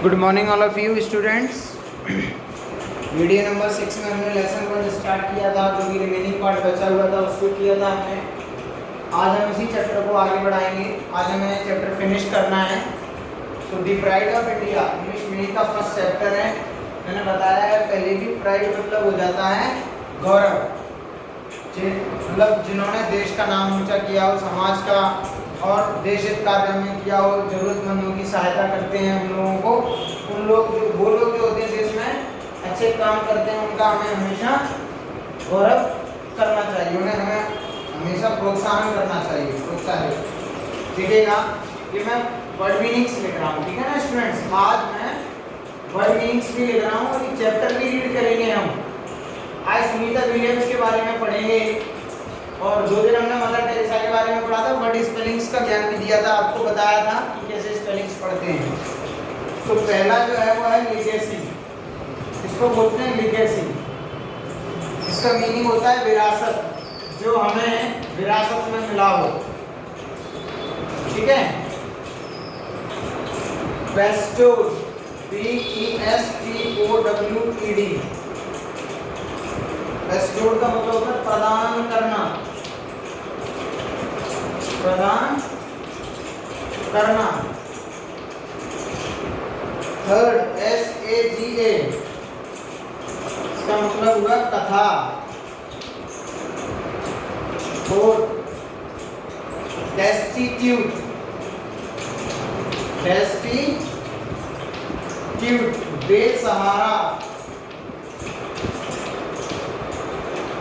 Good morning all of you students. Video number 6 में हमने lesson 1 start किया था, जो कि रिमेनिंग पार्ट बचा हुआ था उसको किया था हमने। आज हम इसी चैप्टर को आगे बढ़ाएंगे। आज हमें चैप्टर फिनिश करना है। So the pride of India English medium का फर्स्ट चैप्टर है। मैंने बताया है पहले भी, प्राइड मतलब हो जाता है गौरव, मतलब जिन्होंने देश का नाम ऊंचा किया हो, समाज का और देश हित कार्य में किया हो, जरूरतमंदों की सहायता करते हैं उन लोगों को, उन लोग जो वो लोग जो होते हैं देश में अच्छे काम करते हैं, उनका हमें हमेशा गौरव करना चाहिए, उन्हें हमें हमेशा प्रोत्साहन करना चाहिए, प्रोत्साहित। ठीक है ना? ये मैं वर्ड मीनिंग्स लिख रहा हूँ, ठीक है ना स्टूडेंट्स? आज मैं वर्ड मीनिंग्स भी लिख रहा हूँ और ये चैप्टर भी रीड करेंगे हम। आज सुनीता विलियम्स के बारे में पढ़ेंगे और 2 दिन हमने मदर टेरेसा के बारे में पढ़ा था, वर्ड स्पेलिंग्स का ज्ञान भी दिया था, आपको बताया था कि कैसे स्पेलिंग्स पढ़ते हैं। तो पहला जो है वो है लीगेसी। इसको बोलते हैं लीगेसी। इसका मीनिंग होता है विरासत, जो हमें विरासत में मिला हो। ठीक है? Bestowed, BESTOWED। बेस्टोड का मतलब होता है प्रदान करना, प्रदान करना। थर्ड SAGA, इसका मतलब हुआ कथा। फोर्थ डेस्टिट्यूट, डेस्टिट्यूट बेसहारा।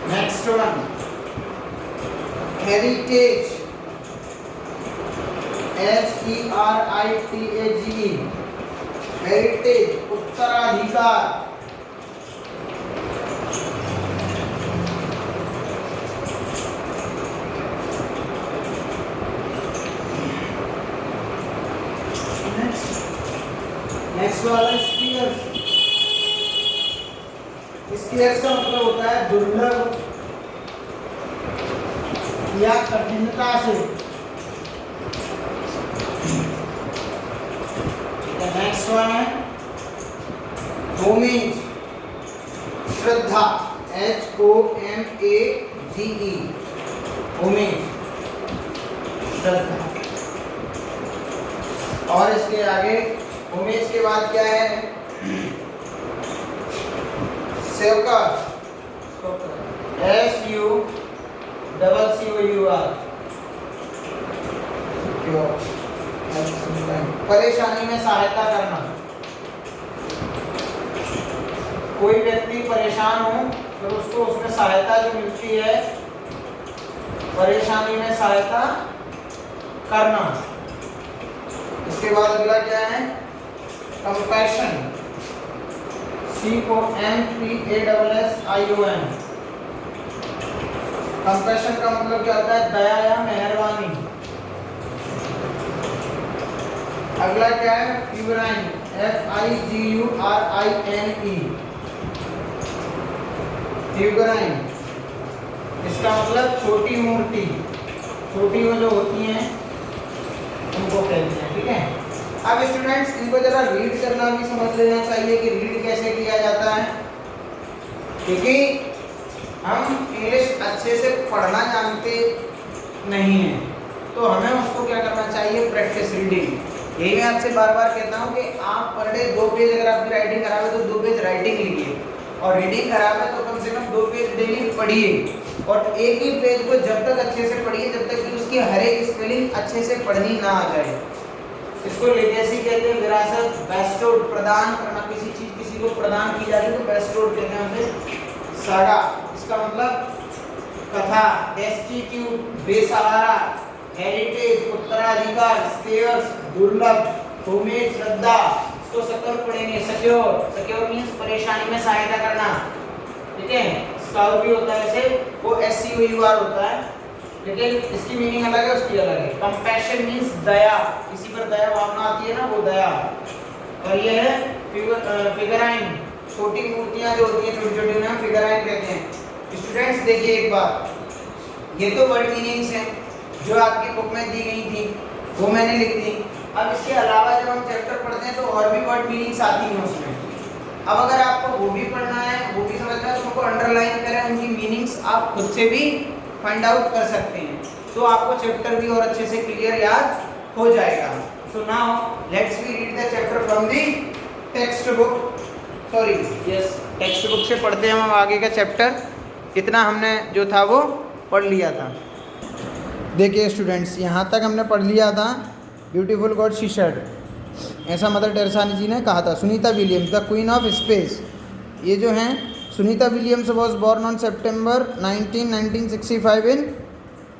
Next one heritage, HERITAGE, heritage उत्तराधिकार। नेक्स्ट वाला स्पीयर्स। स्पीयर्स का मतलब होता है दुर्लभ या कठिनता से। नेक्स्ट वन है होमेज, श्रद्धा, HOMAGE, होमेज, श्रद्धा। और इसके आगे होमेज के बाद क्या है? सेवकर, SUCCOUR, परेशानी में सहायता करना। कोई व्यक्ति परेशान हो तो उसको उसमें सहायता जो मिलती है, परेशानी में सहायता करना। इसके बाद अगला क्या है? Compassion, COMPASSION। कंपैशन का मतलब क्या होता है? दया या मेहरबानी। अगला क्या है? फ्यूराइन, FIGURINE, फ्यूराइन। इसका मतलब छोटी मूर्ति, छोटी वो जो होती हैं उनको कहते हैं। ठीक है? अब स्टूडेंट्स इनको जरा रीड करना भी समझ लेना चाहिए कि रीड कैसे किया जाता है, क्योंकि हम इंग्लिश अच्छे से पढ़ना जानते नहीं हैं, तो हमें उसको क्या करना चाहिए? Practice reading. यही मैं आपसे बार बार कहता हूँ कि आप पर डे 2 पेज अगर आपकी राइटिंग खराब है तो 2 पेज राइटिंग लिखिए, और रीडिंग खराब है तो कम से कम 2 पेज डेली पढ़िए, और एक ही पेज को जब तक अच्छे से पढ़िए जब तक कि उसकी हर एक स्पेलिंग अच्छे से पढ़नी ना आ जाए। इसको लेगेसी कहते हैं, विरासत। बेस्टोड, प्रदान करना, किसी चीज किसी को प्रदान की जाती है तो बेस्टोड कहते हैं उसे। सागा, इसका मतलब कथा। डेस्टिट्यूट, बेसहारा। हेरिटेज, उत्तराधिकार। स्टेयर्स, दुर्लभ। होमेज, श्रद्धा। इसको सकल पढ़ेंगे। सिक्योर, सिक्योर मींस परेशानी में सहायता करना। ठीक है? स्काउट भी होता है ऐसे, वो SCOUR होता है, लेकिन इसकी मीनिंग अलग है, उसकी अलग है। कंपैशन मींस दया, किसी पर दया भावना आती है ना, वो दया। और ये है फिगराइन, छोटी मूर्तियां जो होती हैं छोटी छोटी, उन्हें हम फिगराइन कहते हैं। स्टूडेंट्स देखिए एक बात, ये तो वर्ड मीनिंग्स हैं जो आपकी बुक में दी गई थी, वो मैंने लिख दी। अब इसके अलावा जब हम चैप्टर पढ़ते हैं तो और भी वर्ड मीनिंग्स आती हैं उसमें। अब अगर आपको वो भी पढ़ना है, वो भी समझना है, तो उनको अंडरलाइन करें, उनकी मीनिंग्स आप खुद से भी फाइंड आउट कर सकते हैं, तो आपको चैप्टर भी और अच्छे से क्लियर याद हो जाएगा। So now let's we read the chapter from the textbook, sorry yes, textbook से पढ़ते हैं हम आगे का चैप्टर। इतना हमने जो था वो पढ़ लिया था। देखिए स्टूडेंट्स, यहाँ तक हमने पढ़ लिया था ब्यूटीफुल गॉड शी सेड, ऐसा मदर टेरेसा जी ने कहा था। Sunita Williams the queen of space, ये जो हैं Sunita Williams was born on September 1965 in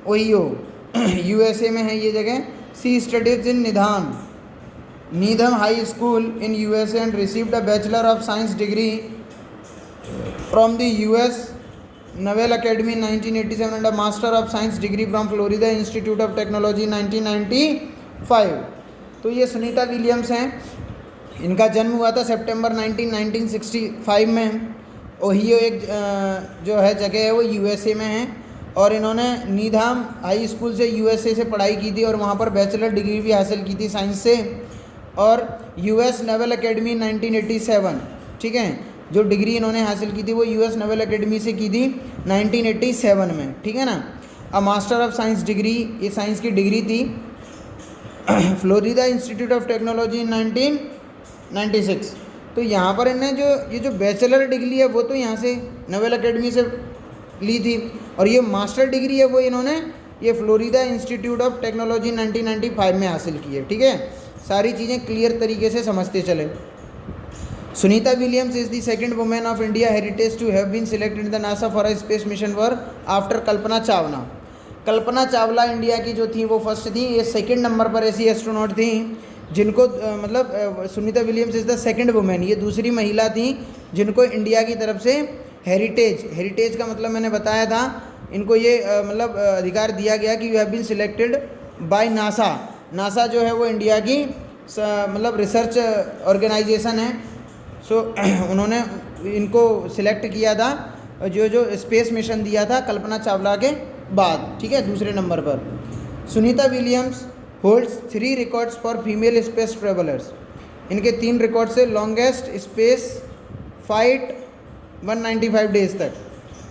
Ohio, USA में है ये जगह। She studies in Needham high school in USA and received a bachelor of science degree from the US Naval Academy 1987 and a master of science degree from Florida Institute of technology 1995। तो ये Sunita Williams हैं, इनका जन्म हुआ था सितंबर 1965 में। Ohio एक जो है जगह है वो यूएसए में है, और इन्होंने नीधाम हाई स्कूल से यूएसए से पढ़ाई की थी और वहाँ पर बैचलर डिग्री भी हासिल की थी साइंस से, और यूएस नेवल एकेडमी 1987, ठीक है, जो डिग्री इन्होंने हासिल की थी वो यूएस नेवल एकेडमी से की थी 1987 में, ठीक है ना। अ मास्टर ऑफ साइंस डिग्री, ये साइंस की डिग्री थी, फ्लोरिडा इंस्टीट्यूट ऑफ टेक्नोलॉजी 1996। तो यहाँ पर इन्हें जो ये जो बैचलर डिग्री है वो तो यहाँ से नेवल एकेडमी से ली थी, और ये मास्टर डिग्री है वो इन्होंने ये फ्लोरिडा इंस्टीट्यूट ऑफ टेक्नोलॉजी 1995 में हासिल की है, ठीक है। सारी चीज़ें क्लियर तरीके से समझते चले। Sunita Williams is the second women of India heritage to have been selected in the NASA for a space mission work after Kalpana Chawla. Kalpana Chawla India की जो थी वो फर्स्ट थी, ये सेकंड नंबर पर ऐसी एस्ट्रोनॉट थी जिनको मतलब Sunita Williams is the second women, ये दूसरी महिला थी जिनको इंडिया की तरफ से हेरिटेज का मतलब मैंने बताया था, इनको ये मतलब अधिकार दिया गया कि you have been selected by NASA जो है वो इंडिया की मतलब रिसर्च ऑर्गेनाइजेशन है। सो उन्होंने इनको सिलेक्ट किया था जो स्पेस मिशन दिया था कल्पना चावला के बाद, ठीक है, दूसरे नंबर पर। Sunita Williams holds 3 records for female space travellers, इनके 3 रिकॉर्ड से लॉन्गेस्ट स्पेस फाइट 195 डेज तक,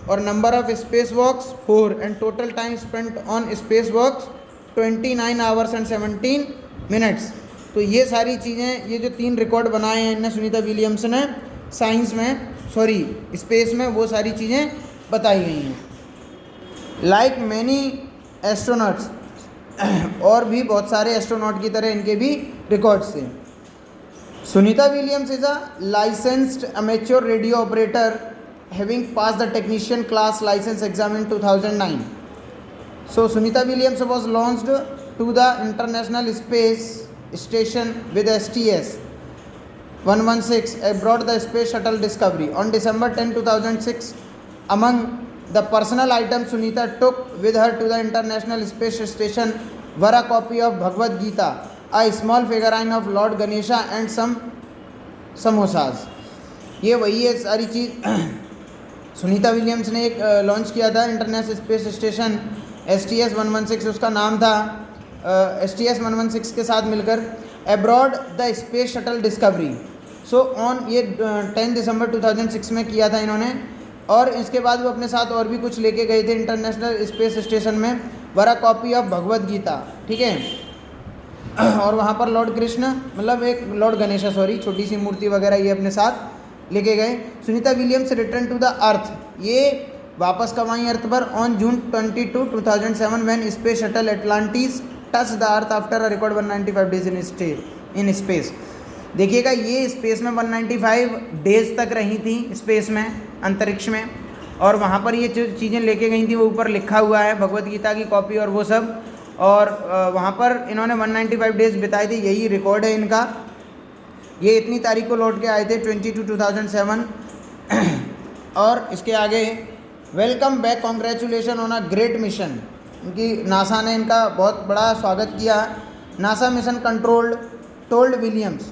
और number of space walks 4 and total time spent on space walks 29 hours and 17 minutes. तो ये सारी चीज़ें, ये जो 3 रिकॉर्ड बनाए हैं इन्हें सुनीता विलियम्स ने साइंस में, सॉरी स्पेस में, वो सारी चीज़ें बताई गई हैं। लाइक मैनी एस्ट्रोनॉट्स, और भी बहुत सारे एस्ट्रोनॉट की तरह इनके भी रिकॉर्ड्स थे। Sunita Williams is a licensed amateur radio operator having pass the technician class licence exam in 2009। So Sunita Williams was launched to the international space station with STS-116 aboard the space shuttle Discovery on December 10, 2006. Among the personal items Sunita took with her to the International Space Station were a copy of Bhagavad Gita, a small figurine of Lord Ganesha and some samosas. ये वही है सारी चीज़ Sunita Williams ने एक launch किया था international space station STS-116, उसका नाम था STS-116 के साथ मिलकर abroad the space shuttle discovery. So on ये 10 दिसंबर 2006 में किया था इन्होंने, और इसके बाद वो अपने साथ और भी कुछ लेके गए थे इंटरनेशनल स्पेस स्टेशन में, वरा कॉपी ऑफ भगवद गीता, ठीक है, और वहाँ पर लॉर्ड कृष्ण मतलब एक लॉर्ड गणेशा सॉरी छोटी सी मूर्ति वगैरह ये अपने साथ लेके गए। Sunita Williams return to the earth, ये वापस कब आई अर्थ पर on June 22, 2007 when space shuttle Atlantis touch the earth after a record 195 days in space. देखिएगा ये स्पेस में 195 डेज तक रही थी स्पेस में, अंतरिक्ष में, और वहाँ पर ये जो चीज़ें लेके गई थी वो ऊपर लिखा हुआ है भगवद गीता की कॉपी और वो सब, और वहाँ पर इन्होंने 195 डेज बिताए थे, यही रिकॉर्ड है इनका। ये इतनी तारीख को लौट के आए थे 22/2007। और इसके आगे welcome back, congratulation on a great mission, इनकी नासा ने इनका बहुत बड़ा स्वागत किया। NASA mission controlled told Williams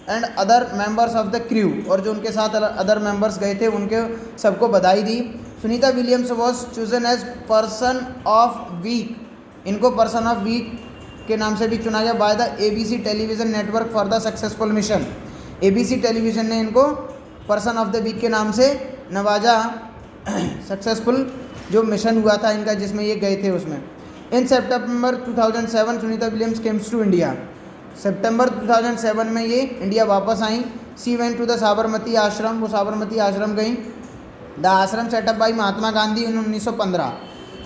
and other members of the crew, और जो उनके साथ अदर मेंबर्स गए थे उनके सबको बधाई दी। Sunita Williams was chosen as person of week, इनको पर्सन ऑफ वीक के नाम से भी चुना गया by the ABC television network for the successful mission. ABC television ने इनको पर्सन ऑफ द वीक के नाम से नवाजा, सक्सेसफुल जो मिशन हुआ था इनका जिसमें ये गए थे उसमें। In September 2007 Sunita Williams came to India. सितंबर 2007 में ये इंडिया वापस आई। She went to the Sabarmati ashram, वो साबरमती आश्रम गई। The ashram setup by Mahatma Gandhi in 1915,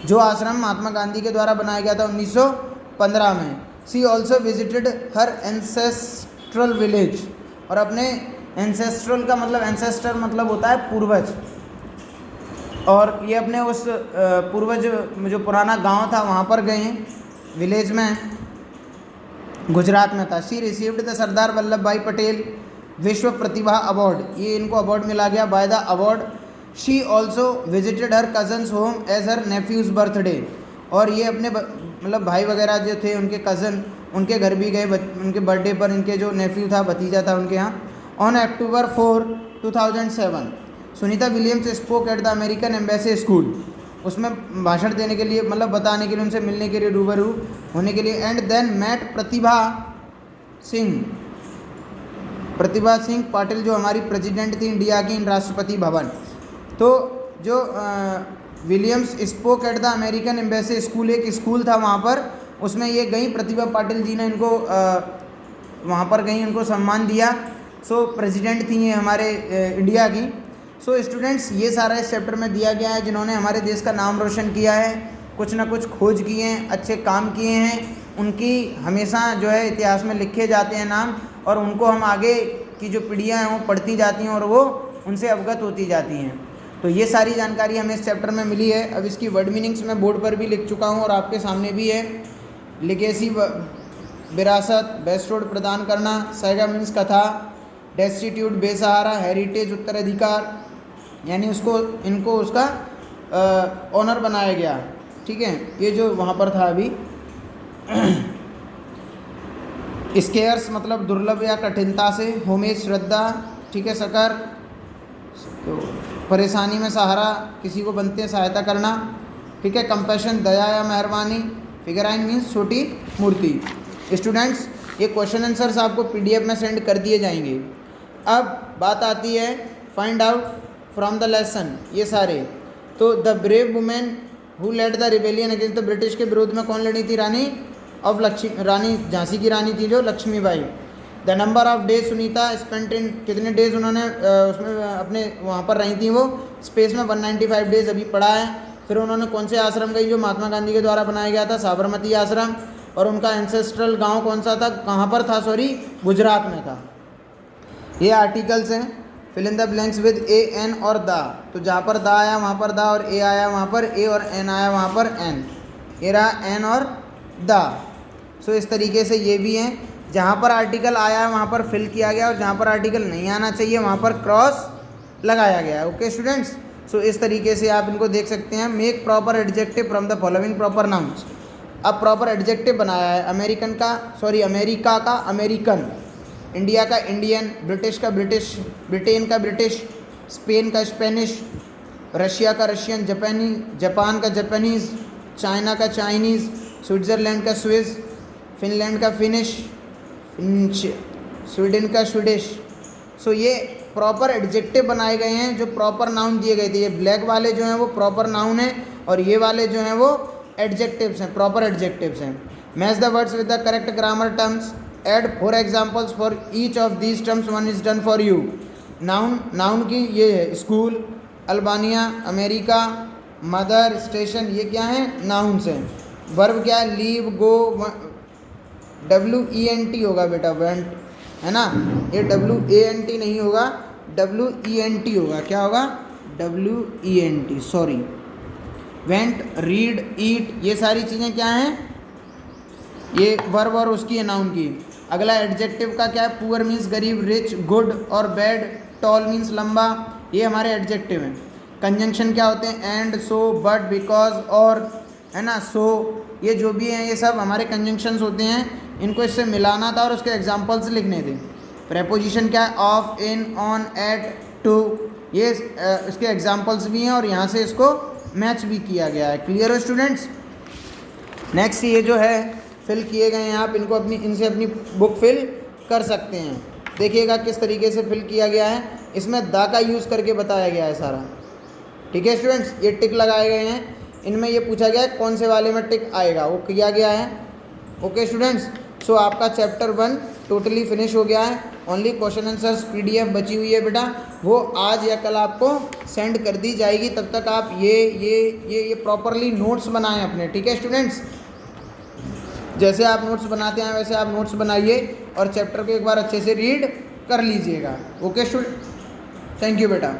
जो आश्रम महात्मा गांधी के द्वारा बनाया गया था 1915 में। सी ऑल्सो विजिटेड हर एंसेस्ट्रल विलेज, और अपने एंसेस्ट्रल का मतलब, एंसेस्टर मतलब होता है पूर्वज, और ये अपने उस पूर्वज जो पुराना गांव था वहाँ पर गए, विलेज में, गुजरात में था। सी रिसीव्ड द सरदार वल्लभ भाई पटेल विश्व प्रतिभा अवार्ड, ये इनको अवार्ड मिला गया by the award. She also visited her cousin's home as her nephew's birthday, और ये अपने मतलब भाई वगैरह जो थे उनके कज़न, उनके घर भी गए उनके बर्थडे पर, इनके जो नेफ्यू था, भतीजा था उनके यहाँ। On October 4, 2007 Sunita Williams spoke at the American embassy school, उसमें भाषण देने के लिए, मतलब बताने के लिए, उनसे मिलने के लिए, रूबरू होने के लिए। And then met Pratibha Singh Patil, जो हमारी प्रेसिडेंट थी इंडिया की, इन राष्ट्रपति भवन। तो जो Williams spoke at the American embassy school, एक स्कूल था वहाँ पर, उसमें ये गई, प्रतिभा पाटिल जी ने इनको वहाँ पर गई, उनको सम्मान दिया। सो प्रेसिडेंट थी ये हमारे इंडिया की। सो स्टूडेंट्स, ये सारा इस चैप्टर में दिया गया है, जिन्होंने हमारे देश का नाम रोशन किया है, कुछ ना कुछ खोज किए हैं, अच्छे काम किए हैं, उनकी हमेशा जो है इतिहास में लिखे जाते हैं नाम, और उनको हम आगे की जो पीढ़ियाँ हैं वो पढ़ती जाती हैं और वो उनसे अवगत होती जाती हैं। तो ये सारी जानकारी हमें इस चैप्टर में मिली है। अब इसकी वर्ड मीनिंग्स मैं बोर्ड पर भी लिख चुका हूँ और आपके सामने भी है। लिगेसी विरासत, बेस्टोड प्रदान करना, सैगा मीन्स कथा, डेस्टिट्यूट बेसहारा, हेरिटेज उत्तराधिकार, यानी उसको इनको उसका ऑनर बनाया गया। ठीक है, ये जो वहाँ पर था अभी। स्केयर्स मतलब दुर्लभ या कठिनता से, होमेज श्रद्धा, ठीक है, सकर तो परेशानी में सहारा, किसी को बनते हैं सहायता करना, ठीक है, कंपैशन दया या मेहरबानी, फिगराइन मीन्स छोटी मूर्ति। स्टूडेंट्स, ये क्वेश्चन आंसर्स आपको पीडीएफ में सेंड कर दिए जाएंगे। अब बात आती है find out from the lesson, ये सारे। तो the brave women who led the rebellion against the British के विरोध में कौन लड़ी थी? रानी झांसी की रानी थी जो Lakshmibai. The number of days Sunita spent in, कितने डेज उन्होंने उसमें अपने वहाँ पर रही थी वो स्पेस में? 195 डेज अभी पढ़ा है। फिर उन्होंने कौन से आश्रम गई जो महात्मा गांधी के द्वारा बनाया गया था? साबरमती आश्रम। और उनका एंसेस्ट्रल गांव कौन सा था, कहाँ पर था? सॉरी, गुजरात में था। ये आर्टिकल्स हैं, fill in the blanks with a, an और द। तो जहाँ पर द आया वहाँ पर द, और ए आया वहाँ पर ए, और एन आया वहाँ पर एन। ये रहा एन और द। सो इस तरीके से ये भी हैं, जहाँ पर आर्टिकल आया है वहाँ पर फिल किया गया, और जहाँ पर आर्टिकल नहीं आना चाहिए वहाँ पर क्रॉस लगाया गया है। ओके स्टूडेंट्स, सो इस तरीके से आप इनको देख सकते हैं। Make proper adjective from the following proper nouns. अब प्रॉपर एडजेक्टिव बनाया है, अमेरिका का अमेरिकन, इंडिया का इंडियन, ब्रिटिश का ब्रिटिश, ब्रिटेन का ब्रिटिश, स्पेन का स्पेनिश, रशिया का रशियन, जापान का जापानीज़, चाइना का चाइनीज़, स्विट्ज़रलैंड का स्विस, फिनलैंड का फिनिश, स्वीडन का स्वीडिश। सो ये प्रॉपर एडजेक्टिव बनाए गए हैं जो प्रॉपर नाउन दिए गए थे। ये ब्लैक वाले जो हैं वो प्रॉपर नाउन है, और ये वाले जो हैं वो एडजेक्टिव्स हैं, प्रॉपर एडजेक्टिव्स हैं। Match the words with the correct grammar terms, add 4 examples for each of these terms, one is done for you. Noun की ये है school, Albania, America, mother, station, ये क्या है? नाउन्स हैं। वर्ब क्या है? लीव, गो, WENT होगा बेटा, वेंट, है ना? ये WANT नहीं होगा, WENT होगा। क्या होगा? WENT, sorry. वेंट, रीड, ईट, ये सारी चीज़ें क्या हैं? ये वर्ब और उसकी है नाउन की। अगला एडजेक्टिव का क्या है? पुअर मीन्स गरीब, रिच, गुड और बैड, टॉल मीन्स लंबा, ये हमारे एडजेक्टिव हैं। कंजंक्शन क्या होते हैं? एंड, सो, बट, बिकॉज, और, है ना? सो, ये जो भी हैं ये सब हमारे कंजंक्शंस होते हैं। इनको इससे मिलाना था और उसके एग्जांपल्स लिखने थे। प्रेपोजिशन क्या है? Of, in, on, at, to, ये इसके एग्जांपल्स भी हैं और यहाँ से इसको मैच भी किया गया है। क्लियर हो स्टूडेंट्स? नेक्स्ट ये जो है फिल किए गए हैं, आप इनको इनसे अपनी बुक फिल कर सकते हैं। देखिएगा किस तरीके से फिल किया गया है, इसमें दा का यूज़ करके बताया गया है सारा। ठीक है स्टूडेंट्स, ये टिक लगाए गए हैं, इनमें ये पूछा गया है कौन से वाले में टिक आएगा, वो किया गया है। ओके स्टूडेंट्स, सो आपका चैप्टर 1 टोटली फिनिश हो गया है। ओनली क्वेश्चन आंसर्स PDF बची हुई है बेटा, वो आज या कल आपको सेंड कर दी जाएगी। तब तक आप ये प्रॉपरली नोट्स बनाएं अपने। ठीक है स्टूडेंट्स, जैसे आप नोट्स बनाते हैं वैसे आप नोट्स बनाइए और चैप्टर को एक बार अच्छे से रीड कर लीजिएगा। ओके स्टूडेंट, थैंक यू बेटा।